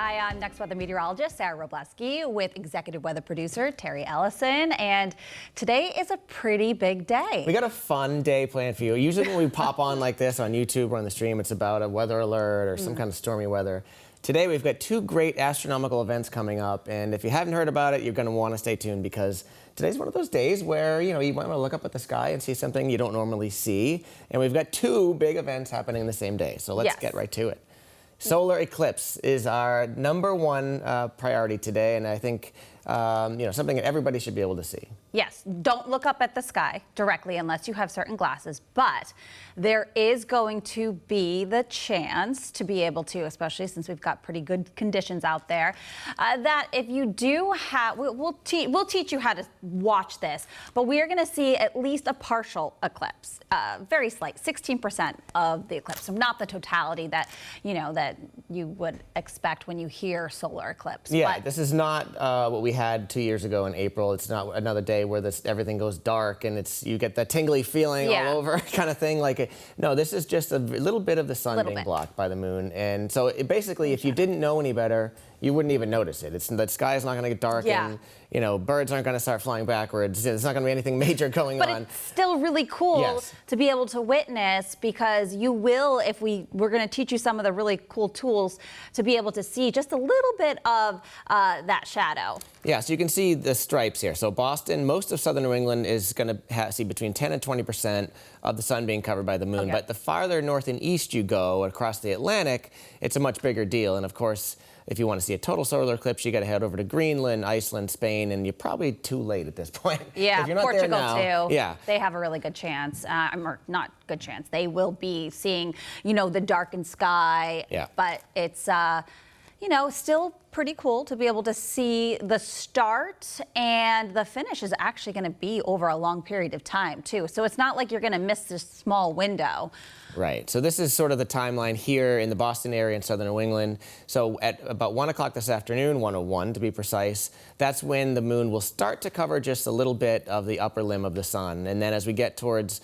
Hi, I'm next weather meteorologist Sarah Wroblewski with executive weather producer Terry Eliasen, and today is a pretty big day. We got a fun day planned for you. Usually when we pop on like this on YouTube or on the stream, it's about a weather alert or some kind of stormy weather. Today we've got two great astronomical events coming up, and if you haven't heard about it, you're going to want to stay tuned because today's one of those days where, you want to look up at the sky and see something you don't normally see. And we've got two big events happening the same day, so let's get right to it. Solar eclipse is our #1 priority today, and I think something that everybody should be able to see. Yes, don't look up at the sky directly unless you have certain glasses, but there is going to be the chance to be able to, especially since we've got pretty good conditions out there, that if you do have, we'll teach you how to watch this, but we are going to see at least a partial eclipse, very slight, 16% of the eclipse, so not the totality that you would expect when you hear solar eclipse. Yeah, but this is not what we had 2 years ago in April. It's not another day where everything goes dark and you get that tingly feeling all over kind of thing. No, this is just a little bit of the sun being blocked by the moon. And so basically, if you didn't know any better, you wouldn't even notice it. The sky is not going to get dark, and birds aren't going to start flying backwards. There's not going to be anything major going on. But it's still really cool to be able to witness, because you will, if we're going to teach you some of the really cool tools to be able to see just a little bit of that shadow. Yeah, so you can see the stripes here. So Boston, most of southern New England is going to see between 10 and 20% of the sun being covered by the moon. But the farther north and east you go across the Atlantic, it's a much bigger deal. And of course, if you want to see a total solar eclipse, you got to head over to Greenland, Iceland, Spain, and you're probably too late at this point. Yeah, if you're not Portugal there now, too. Yeah, they have a really good chance. Or not good chance. They will be seeing, the darkened sky. Yeah. But it's, still pretty cool to be able to see the start, and the finish is actually going to be over a long period of time too. So it's not like you're going to miss this small window. Right. So this is sort of the timeline here in the Boston area in southern New England. So at about 1 o'clock this afternoon, 1:01 to be precise, that's when the moon will start to cover just a little bit of the upper limb of the sun. And then as we get towards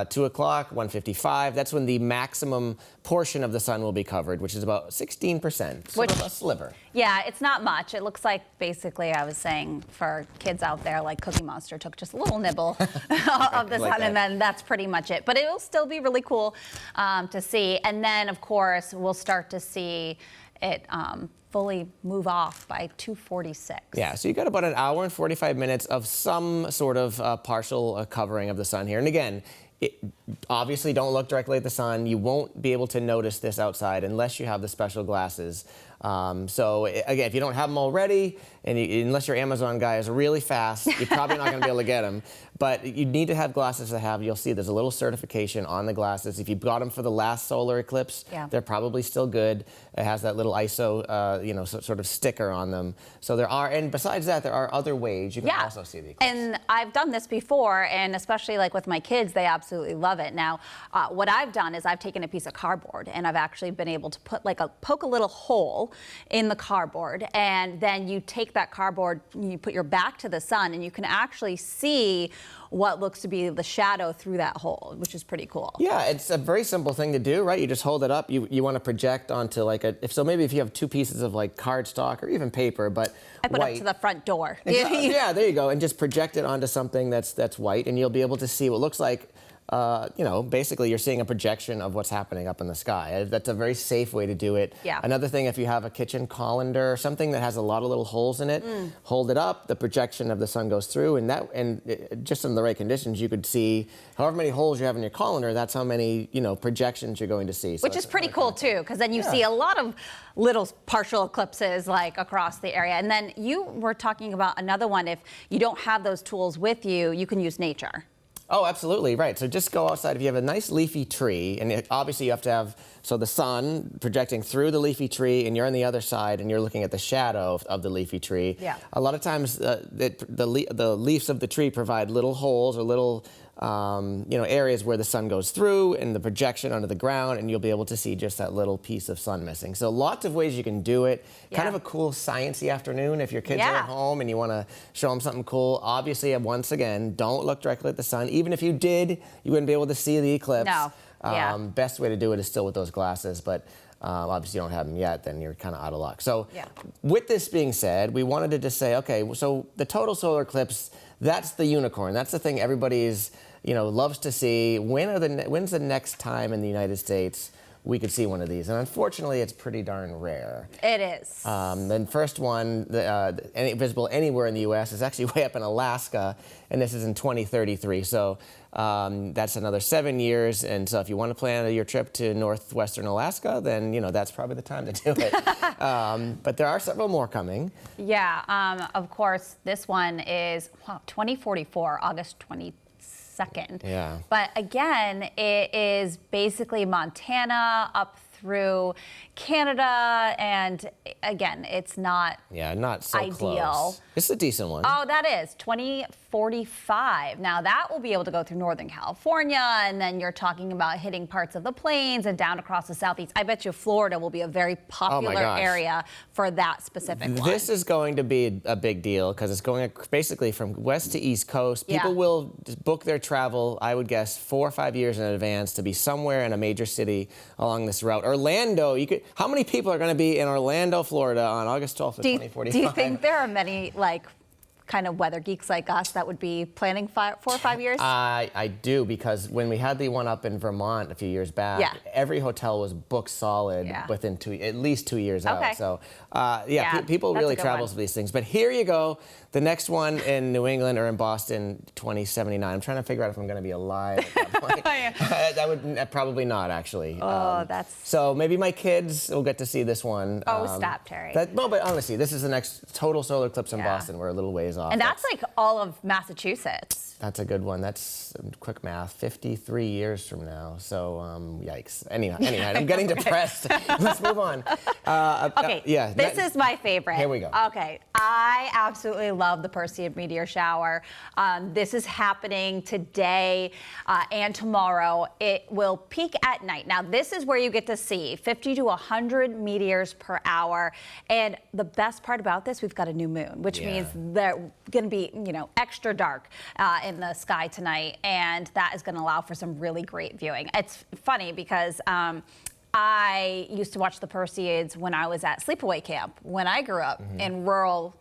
2 o'clock, 1:55, that's when the maximum portion of the sun will be covered, which is about 16%, sort of a sliver. Yeah, it's not much. It looks like, basically, I was saying, for kids out there, like Cookie Monster took just a little nibble of the sun, and then that's pretty much it. But it will still be really cool to see. And then, of course, we'll start to see it fully move off by 2:46. Yeah, so you got about an hour and 45 minutes of some sort of partial covering of the sun here. And again, obviously don't look directly at the sun. You won't be able to notice this outside unless you have the special glasses. So again, if you don't have them already, and unless your Amazon guy is really fast, you're probably not going to be able to get them. But you need to have glasses to have. You'll see there's a little certification on the glasses. If you got them for the last solar eclipse, they're probably still good. It has that little ISO, sort of sticker on them. So there are, and besides that, there are other ways you can also see the eclipse. And I've done this before, and especially like with my kids, they absolutely love it. Now, what I've done is I've taken a piece of cardboard, and I've actually been able to poke a little hole in the cardboard, and then you take that cardboard, you put your back to the sun, and you can actually see what looks to be the shadow through that hole, which is pretty cool. Yeah, it's a very simple thing to do, right? You just hold it up. You want to project onto maybe if you have two pieces of cardstock or even paper, but I put it to the front door. Yeah, there you go, and just project it onto something that's white, and you'll be able to see what looks like. Basically you're seeing a projection of what's happening up in the sky. That's a very safe way to do it. Yeah. Another thing, if you have a kitchen colander or something that has a lot of little holes in it, hold it up, the projection of the sun goes through, and just in the right conditions, you could see however many holes you have in your colander, that's how many, projections you're going to see. So which is pretty cool too, because then you see a lot of little partial eclipses across the area. And then you were talking about another one. If you don't have those tools with you, you can use nature. Oh, absolutely, right. So just go outside. If you have a nice leafy tree, and obviously you have to have, the sun projecting through the leafy tree, and you're on the other side, and you're looking at the shadow of the leafy tree. Yeah. A lot of times, the leaves of the tree provide little holes or little areas where the sun goes through, and the projection onto the ground, and you'll be able to see just that little piece of sun missing. So lots of ways you can do it. Kind of a cool sciencey afternoon if your kids are at home and you want to show them something cool. Obviously, once again, don't look directly at the sun. Even if you did, you wouldn't be able to see the eclipse. No. Yeah. Best way to do it is still with those glasses, but obviously you don't have them yet, then you're kind of out of luck. So with this being said, we wanted to just say, okay, so the total solar eclipse, that's the unicorn. That's the thing everybody's, loves to see. When's the next time in the United States we could see one of these? And unfortunately, it's pretty darn rare. It is. The first one visible anywhere in the U.S. is actually way up in Alaska, and this is in 2033. So that's another 7 years. And so if you want to plan your trip to northwestern Alaska, then that's probably the time to do it. But there are several more coming. Yeah. Of course, this one is 2044, August 22nd. Yeah. But again, it is basically Montana up through Canada, and again, it's not not so ideal. Close. It's a decent one. Oh, that is 2045. Now that will be able to go through Northern California, and then you're talking about hitting parts of the plains and down across the southeast. I bet you Florida will be a very popular area for that specific one. This is going to be a big deal because it's going basically from west to east coast. People will book their travel, I would guess, 4 or 5 years in advance to be somewhere in a major city along this route. Orlando, how many people are going to be in Orlando, Florida on August 12th of 2045? Do you think there are many, kind of weather geeks like us that would be planning 4 or 5 years? I do, because when we had the one up in Vermont a few years back, every hotel was booked solid within at least 2 years out. So, people really travel to these things. But here you go. The next one in New England or in Boston, 2079. I'm trying to figure out if I'm going to be alive at that point. That would probably not, actually. Oh, that's... So maybe my kids will get to see this one. Oh, stop, Terry. No, but honestly, this is the next total solar eclipse in Boston. We're a little ways off. And that's like all of Massachusetts. That's a good one. That's quick math, 53 years from now. So, yikes. Anyhow, I'm getting depressed. Let's move on. Okay, this is my favorite. Here we go. Okay, I absolutely love the Perseid meteor shower. This is happening today and tomorrow. It will peak at night. Now, this is where you get to see 50 to 100 meteors per hour. And the best part about this, we've got a new moon, which means they're going to be, extra dark in the sky tonight, and that is going to allow for some really great viewing. It's funny because I used to watch the Perseids when I was at sleepaway camp when I grew up in rural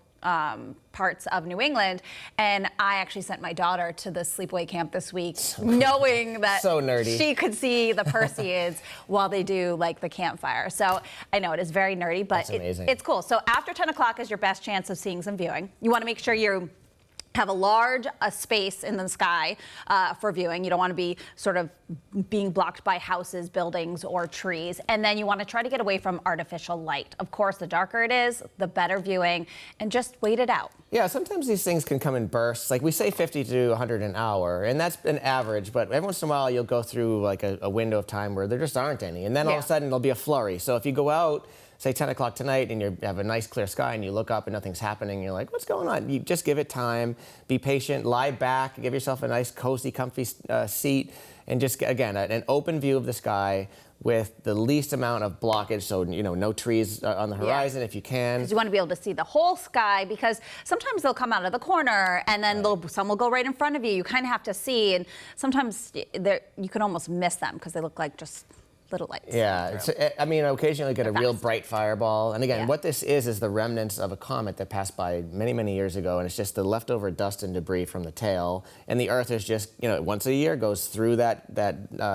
parts of New England, and I actually sent my daughter to the sleepaway camp this week, knowing that she could see the Perseids while they do the campfire. So I know it is very nerdy, but it's cool. So after 10 o'clock is your best chance of seeing some viewing. You want to make sure you have a large space in the sky for viewing. You don't want to be sort of being blocked by houses, buildings, or trees. And then you want to try to get away from artificial light. Of course, the darker it is, the better viewing, and just wait it out. Yeah, sometimes these things can come in bursts. Like we say 50 to 100 an hour, and that's an average, but every once in a while you'll go through a window of time where there just aren't any. And then all of a sudden there'll be a flurry. So if you go out, say 10 o'clock tonight, and you have a nice clear sky, and you look up and nothing's happening, you're like, what's going on? You just give it time, be patient, lie back, give yourself a nice, cozy, comfy seat, and just, again, an open view of the sky with the least amount of blockage, so, no trees on the horizon if you can. Because you want to be able to see the whole sky, because sometimes they'll come out of the corner, and then some will go right in front of you. You kind of have to see, and sometimes you can almost miss them because they look like just little lights. Yeah, occasionally get a real bright fireball. And again, what this is the remnants of a comet that passed by many, many years ago, and it's just the leftover dust and debris from the tail. And the Earth is just, once a year goes through that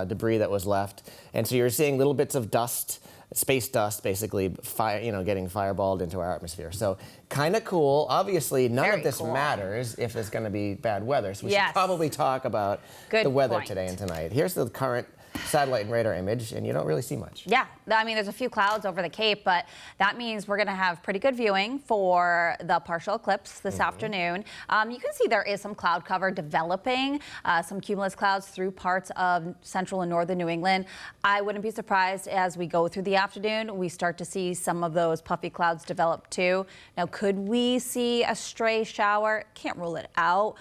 debris that was left. And so you're seeing little bits of dust, space dust, basically, getting fireballed into our atmosphere. So kind of cool. Obviously, none of this matters if there's going to be bad weather. So we should probably talk about the weather today and tonight. Here's the current satellite and radar image, and you don't really see much. Yeah, there's a few clouds over the Cape, but that means we're going to have pretty good viewing for the partial eclipse this afternoon. You can see there is some cloud cover developing, some cumulus clouds through parts of central and northern New England. I wouldn't be surprised as we go through the afternoon, we start to see some of those puffy clouds develop too. Now, could we see a stray shower? Can't rule it out.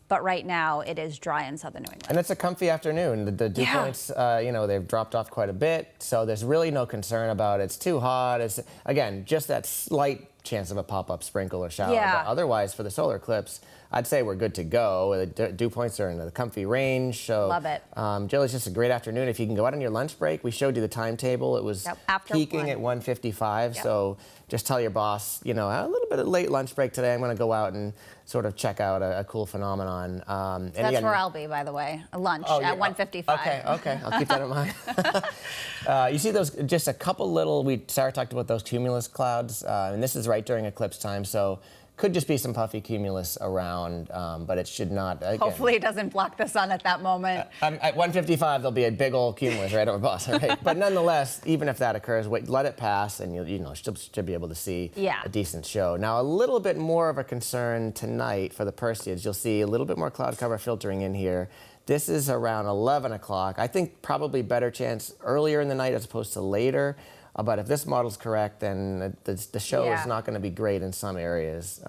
But right now, it is dry in southern New England. And it's a comfy afternoon. The dew points, they've dropped off quite a bit, so there's really no concern about it's too hot. It's, again, just that slight chance of a pop-up sprinkle or shower. But otherwise, for the solar eclipse, I'd say we're good to go. The dew points are in the comfy range. So, love it. Jill, it's just a great afternoon. If you can go out on your lunch break, we showed you the timetable. It was peaking at 1:55. Yep. So just tell your boss, you know, a little bit of late lunch break today. I'm going to go out and sort of check out a cool phenomenon. And that's again, where I'll be, by the way, a lunch at 1:55. Okay, I'll keep that in mind. You see those, just a couple little, Sarah talked about those cumulus clouds, and this is right during eclipse time, so could just be some puffy cumulus around, but it should not. Again, hopefully it doesn't block the sun at that moment. At 1:55, there'll be a big old cumulus right over Boston, right? But nonetheless, even if that occurs, let it pass, and you know, should be able to see a decent show. Now, a little bit more of a concern tonight for the Perseids. You'll see a little bit more cloud cover filtering in here. This is around 11 o'clock. I think probably better chance earlier in the night as opposed to later. But if this model's correct, then the show is not going to be great in some areas.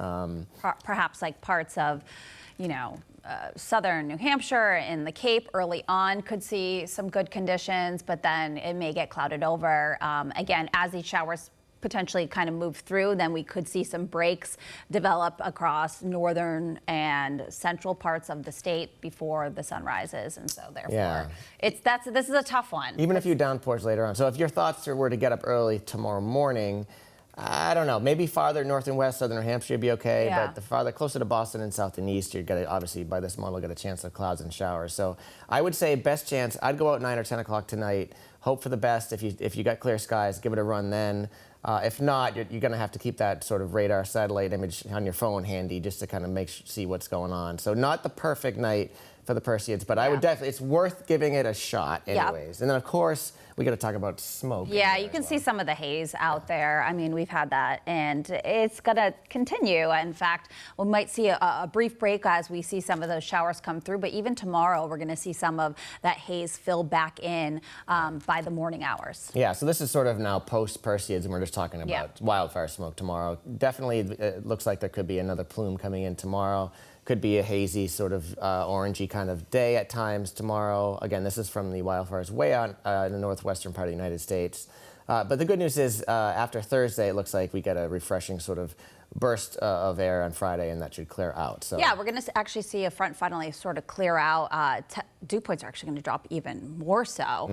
Perhaps like parts of, you know, southern New Hampshire and the Cape early on could see some good conditions, but then it may get clouded over. Again, as these showers potentially kind of move through, then we could see some breaks develop across northern and central parts of the state before the sun rises, and so therefore this is a tough one. Even a few downpours later on. So if your thoughts were to get up early tomorrow morning, I don't know, maybe farther north and west, southern New Hampshire would be okay, but the farther closer to Boston and south and east, you're going to obviously by this model get a chance of clouds and showers. So I would say best chance, I'd go out 9 or 10 o'clock tonight, hope for the best. If you got clear skies, give it a run then. If not, you're going to have to keep that sort of radar satellite image on your phone handy just to kind of see what's going on. So not the perfect night for the Perseids, but I would definitely, it's worth giving it a shot anyways. And then of course, we got to talk about smoke. Yeah, you can see some of the haze out there. I mean, we've had that, and it's going to continue. In fact, we might see a brief break as we see some of those showers come through, but even tomorrow, we're going to see some of that haze fill back in by the morning hours. Yeah, so this is sort of now post-Perseids, and we're just talking about wildfire smoke tomorrow. Definitely, it looks like there could be another plume coming in tomorrow. Could be a hazy sort of orangey kind of day at times tomorrow. Again, this is from the wildfires way out in the northwestern part of the United States. But the good news is after Thursday, it looks like we get a refreshing sort of burst of air on Friday, and that should clear out. So yeah, we're going to actually see a front finally sort of clear out. Dew points are actually going to drop even more so,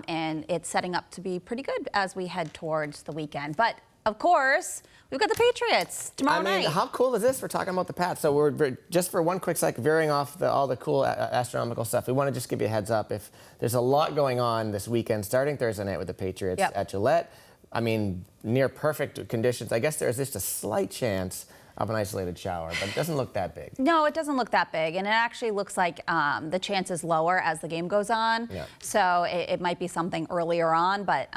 and it's setting up to be pretty good as we head towards the weekend. But of course, we've got the Patriots tomorrow night. How cool is this? We're talking about the Pats. So we're just for one quick second, veering off all the cool astronomical stuff. We want to just give you a heads up. If there's a lot going on this weekend, starting Thursday night with the Patriots at Gillette. I mean, near perfect conditions. I guess there's just a slight chance of an isolated shower, but it doesn't look that big. No, it doesn't look that big, and it actually looks like the chance is lower as the game goes on. So it might be something earlier on, but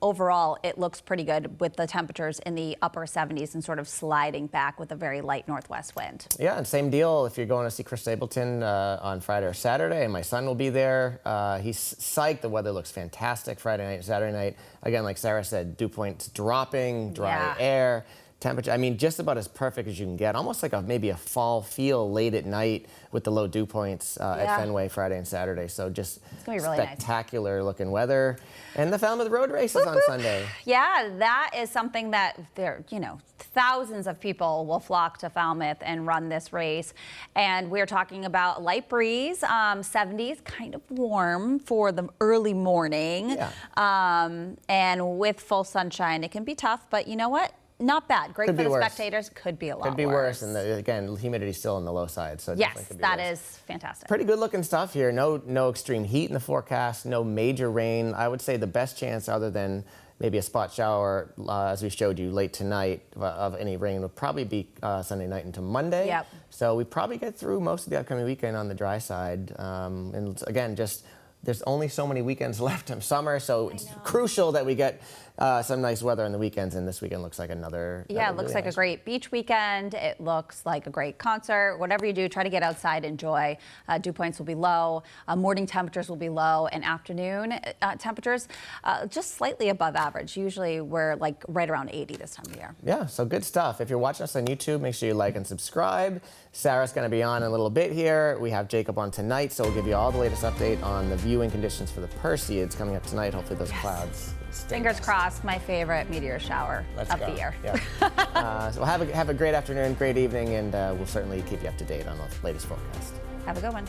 overall it looks pretty good with the temperatures in the upper 70s and sort of sliding back with a very light northwest wind. Yeah, and same deal if you're going to see Chris Stapleton on Friday or Saturday, and my son will be there. He's psyched. The weather looks fantastic Friday night, Saturday night. Again, like Sarah said, dew points dropping, dry air. Temperature, I mean, just about as perfect as you can get. Almost like maybe a fall feel late at night with the low dew points at Fenway Friday and Saturday. So just really spectacular looking weather. And the Falmouth Road races on Sunday. Yeah, that is something that thousands of people will flock to Falmouth and run this race. And we're talking about light breeze, 70s, kind of warm for the early morning. And with full sunshine, it can be tough, but you know what? Not bad. Great for the spectators. Could be a lot worse. Could be worse. And again, humidity's still on the low side. So yes, that is fantastic. Pretty good looking stuff here. No extreme heat in the forecast. No major rain. I would say the best chance, other than maybe a spot shower, as we showed you late tonight, of any rain would probably be Sunday night into Monday. So we probably get through most of the upcoming weekend on the dry side. And again, there's only so many weekends left in summer, so it's crucial that we get some nice weather on the weekends, and this weekend looks like another. Yeah, it looks like a great beach weekend. It looks like a great concert. Whatever you do, try to get outside, enjoy. Dew points will be low. Morning temperatures will be low, and afternoon temperatures just slightly above average. Usually we're like right around 80 this time of year. Yeah, so good stuff. If you're watching us on YouTube, make sure you like and subscribe. Sarah's going to be on in a little bit here. We have Jacob on tonight, so we'll give you all the latest update on the viewing conditions for the Perseids coming up tonight. Hopefully those clouds stay. Fingers crossed. ask, my favorite meteor shower of the year. Yeah. So have a great afternoon, great evening, and we'll certainly keep you up to date on the latest forecast. Have a good one.